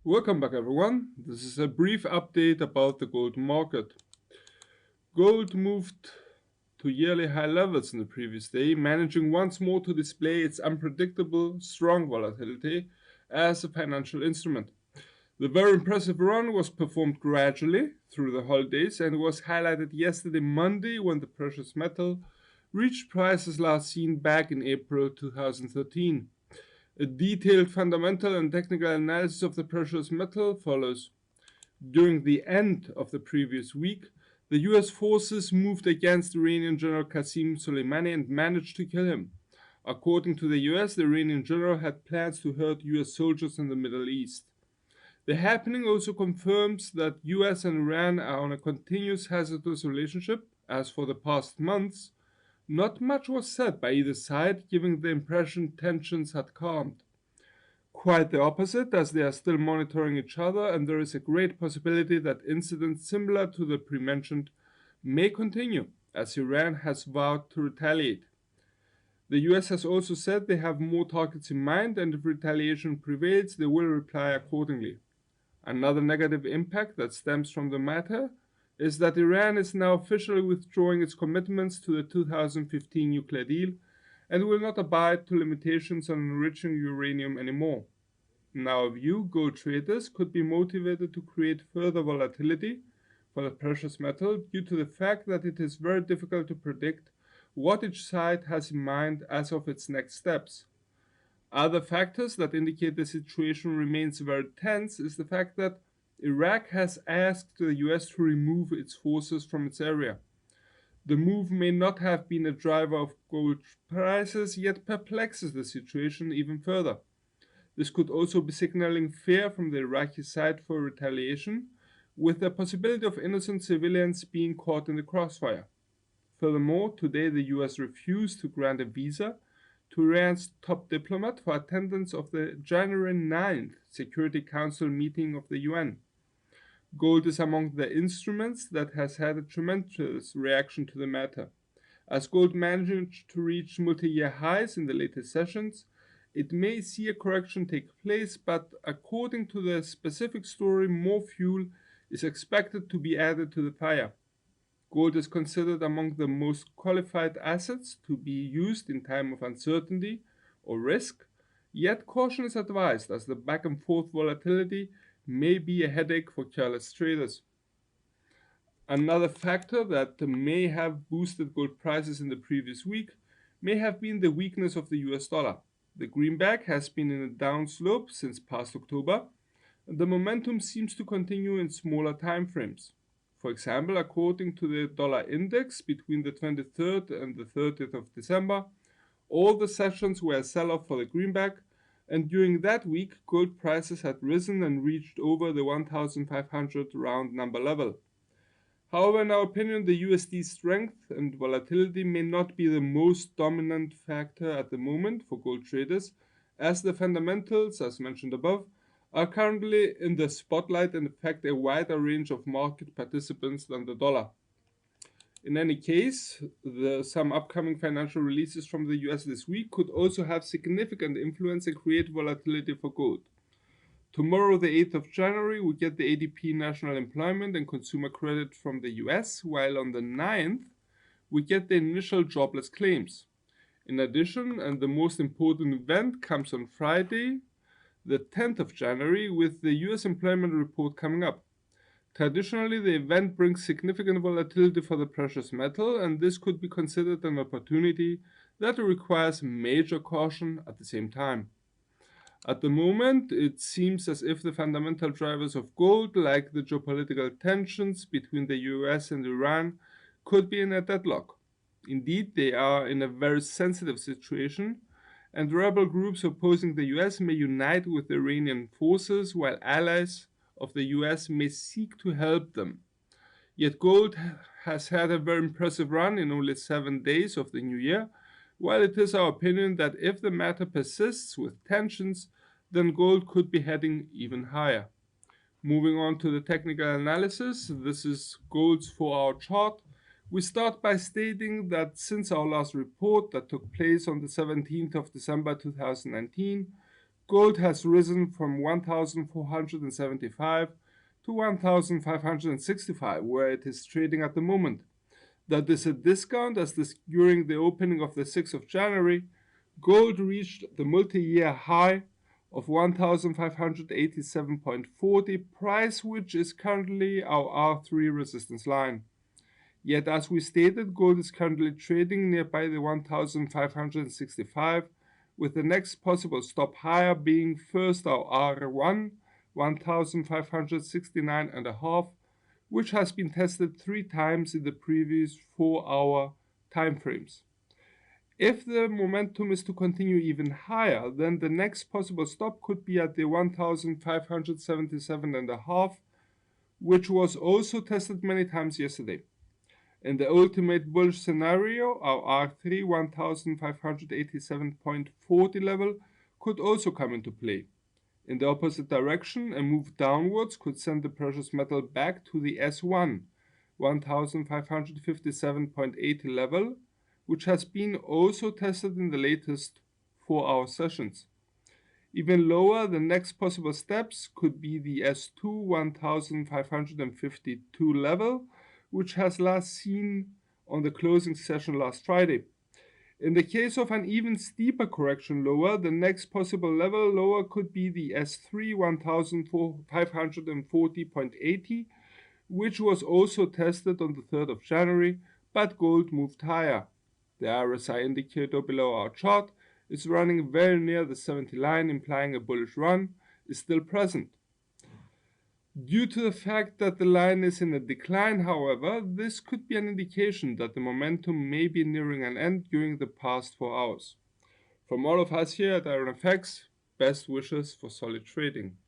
Welcome back, everyone. This is a brief update about the gold market. Gold moved to yearly high levels in the previous day, managing once more to display its unpredictable, strong volatility as a financial instrument. The very impressive run was performed gradually through the holidays and was highlighted yesterday, Monday, when the precious metal reached prices last seen back in April 2013. A detailed fundamental and technical analysis of the precious metal follows. During the end of the previous week, the US forces moved against Iranian General Qasem Soleimani and managed to kill him. According to the US, the Iranian general had plans to hurt US soldiers in the Middle East. The happening also confirms that US and Iran are on a continuous hazardous relationship. As for the past months, not much was said by either side, giving the impression tensions had calmed. Quite the opposite, as they are still monitoring each other, and there is a great possibility that incidents similar to the pre-mentioned may continue, as Iran has vowed to retaliate. The US has also said they have more targets in mind, and if retaliation prevails, they will reply accordingly. Another negative impact that stems from the matter is that Iran is now officially withdrawing its commitments to the 2015 nuclear deal and will not abide to limitations on enriching uranium anymore. In our view, gold traders could be motivated to create further volatility for the precious metal due to the fact that it is very difficult to predict what each side has in mind as of its next steps. Other factors that indicate the situation remains very tense is the fact that Iraq has asked the US to remove its forces from its area. The move may not have been a driver of gold prices, yet perplexes the situation even further. This could also be signaling fear from the Iraqi side for retaliation, with the possibility of innocent civilians being caught in the crossfire. Furthermore, today the US refused to grant a visa to Iran's top diplomat for attendance of the January 9th Security Council meeting of the UN. Gold is among the instruments that has had a tremendous reaction to the matter. As gold managed to reach multi-year highs in the latest sessions, it may see a correction take place, but according to the specific story, more fuel is expected to be added to the fire. Gold is considered among the most qualified assets to be used in time of uncertainty or risk, yet caution is advised as the back and forth volatility may be a headache for careless traders. Another factor that may have boosted gold prices in the previous week may have been the weakness of the US dollar. The greenback has been in a downslope since past October, and the momentum seems to continue in smaller time frames. For example, according to the dollar index between the 23rd and the 30th of December, all the sessions were a sell-off for the greenback, and during that week, gold prices had risen and reached over the 1,500 round number level. However, in our opinion, the USD strength and volatility may not be the most dominant factor at the moment for gold traders, as the fundamentals, as mentioned above, are currently in the spotlight and affect a wider range of market participants than the dollar. In any case, some upcoming financial releases from the US this week could also have significant influence and create volatility for gold. Tomorrow, the 8th of January, we get the ADP National Employment and Consumer Credit from the US, while on the 9th, we get the initial jobless claims. In addition, and the most important event comes on Friday, the 10th of January, with the US employment report coming up. Traditionally, the event brings significant volatility for the precious metal, and this could be considered an opportunity that requires major caution at the same time. At the moment, it seems as if the fundamental drivers of gold, like the geopolitical tensions between the US and Iran, could be in a deadlock. Indeed, they are in a very sensitive situation, and rebel groups opposing the US may unite with the Iranian forces, while allies of the US may seek to help them. Yet gold has had a very impressive run in only 7 days of the new year, while it is our opinion that if the matter persists with tensions, then gold could be heading even higher. Moving on to the technical analysis, this is gold's 4-hour chart. We start by stating that since our last report that took place on the 17th of December 2019, Gold has risen from 1,475 to 1,565, where it is trading at the moment. That is a discount, as this during the opening of the 6th of January, gold reached the multi-year high of 1,587.40 price, which is currently our R3 resistance line. Yet, as we stated, gold is currently trading nearby the 1,565, with the next possible stop higher being first our R1, 1,569.5, which has been tested 3 times in the previous 4-hour timeframes. If the momentum is to continue even higher, then the next possible stop could be at the 1,577.5, which was also tested many times yesterday. In the ultimate bullish scenario, our R3 1,587.40 level could also come into play. In the opposite direction, a move downwards could send the precious metal back to the S1 1,557.80 level, which has been also tested in the latest 4-hour sessions. Even lower, the next possible steps could be the S2 1,552 level, which has last seen on the closing session last Friday. In the case of an even steeper correction lower, the next possible level lower could be the S3 1,540.80, which was also tested on the 3rd of January, but gold moved higher. The RSI indicator below our chart is running very near the 70 line, implying a bullish run is still present. Due to the fact that the line is in a decline, however, this could be an indication that the momentum may be nearing an end during the past 4 hours. From all of us here at IronFX, best wishes for solid trading.